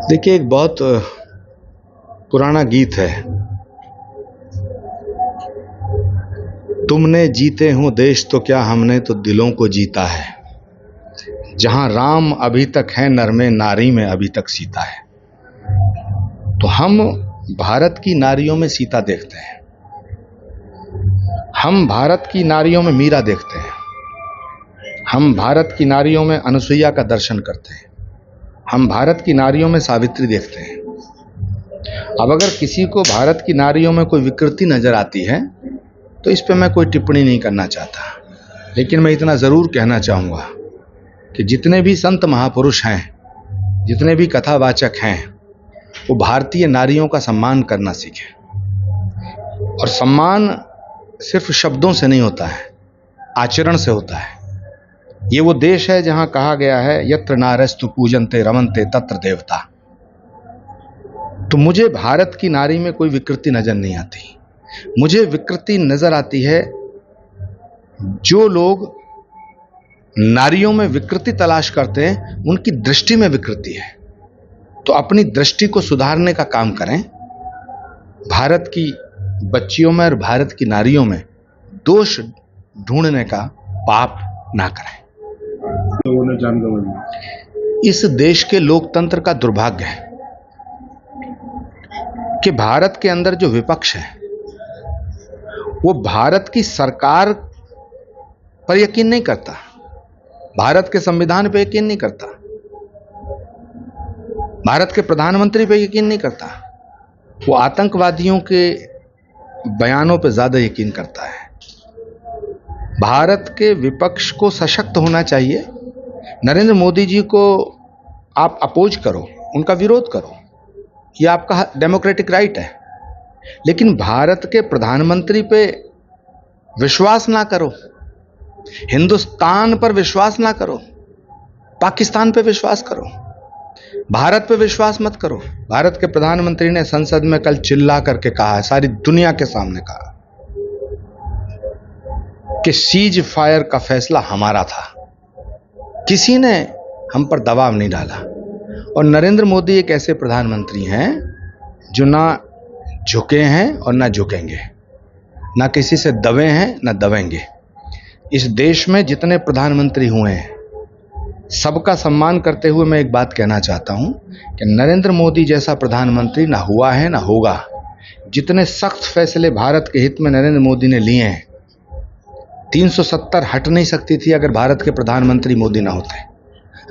देखिए, एक बहुत पुराना गीत है। तुमने जीते हो देश तो क्या, हमने तो दिलों को जीता है। जहां राम अभी तक है, नर में नारी में अभी तक सीता है। तो हम भारत की नारियों में सीता देखते हैं, हम भारत की नारियों में मीरा देखते हैं, हम भारत की नारियों में अनुसुईया का दर्शन करते हैं, हम भारत की नारियों में सावित्री देखते हैं। अब अगर किसी को भारत की नारियों में कोई विकृति नजर आती है तो इस पे मैं कोई टिप्पणी नहीं करना चाहता, लेकिन मैं इतना जरूर कहना चाहूंगा कि जितने भी संत महापुरुष हैं, जितने भी कथावाचक हैं, वो भारतीय नारियों का सम्मान करना सीखें। और सम्मान सिर्फ शब्दों से नहीं होता है, आचरण से होता है। ये वो देश है जहां कहा गया है, यत्र नारस्तु पूजन्ते रमन्ते तत्र देवता। तो मुझे भारत की नारी में कोई विकृति नजर नहीं आती। मुझे विकृति नजर आती है जो लोग नारियों में विकृति तलाश करते हैं, उनकी दृष्टि में विकृति है। तो अपनी दृष्टि को सुधारने का काम करें। भारत की बच्चियों में और भारत की नारियों में दोष ढूंढने का पाप ना करें। लोगों ने जान गंवाई। इस देश के लोकतंत्र का दुर्भाग्य है कि भारत के अंदर जो विपक्ष है वो भारत की सरकार पर यकीन नहीं करता, भारत के संविधान पर यकीन नहीं करता, भारत के प्रधानमंत्री पर यकीन नहीं करता। वो आतंकवादियों के बयानों पर ज्यादा यकीन करता है। भारत के विपक्ष को सशक्त होना चाहिए। नरेंद्र मोदी जी को आप अपोज करो, उनका विरोध करो, ये आपका डेमोक्रेटिक राइट है। लेकिन भारत के प्रधानमंत्री पे विश्वास ना करो, हिंदुस्तान पर विश्वास ना करो, पाकिस्तान पे विश्वास करो, भारत पे विश्वास मत करो। भारत के प्रधानमंत्री ने संसद में कल चिल्ला करके कहा है, सारी दुनिया के सामने कहा कि सीज फायर का फैसला हमारा था, किसी ने हम पर दबाव नहीं डाला। और नरेंद्र मोदी एक ऐसे प्रधानमंत्री हैं जो ना झुके हैं और ना झुकेंगे, ना किसी से दबे हैं ना दबेंगे। इस देश में जितने प्रधानमंत्री हुए हैं, सबका सम्मान करते हुए मैं एक बात कहना चाहता हूं कि नरेंद्र मोदी जैसा प्रधानमंत्री ना हुआ है ना होगा। जितने सख्त फैसले भारत के हित में नरेंद्र मोदी ने लिए हैं, 370 हट नहीं सकती थी अगर भारत के प्रधानमंत्री मोदी ना होते।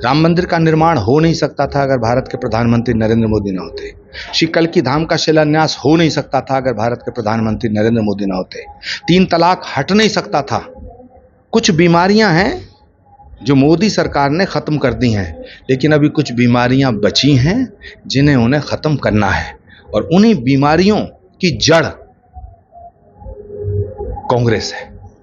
राम मंदिर का निर्माण हो नहीं सकता था अगर भारत के प्रधानमंत्री नरेंद्र मोदी ना होते। श्री कल्की धाम का शिलान्यास हो नहीं सकता था अगर भारत के प्रधानमंत्री नरेंद्र मोदी ना होते। 3 तलाक हट नहीं सकता था। कुछ बीमारियां हैं जो मोदी सरकार ने खत्म कर दी हैं, लेकिन अभी कुछ बीमारियां बची हैं जिन्हें उन्हें खत्म करना है। और उन्हीं बीमारियों की जड़ कांग्रेस है।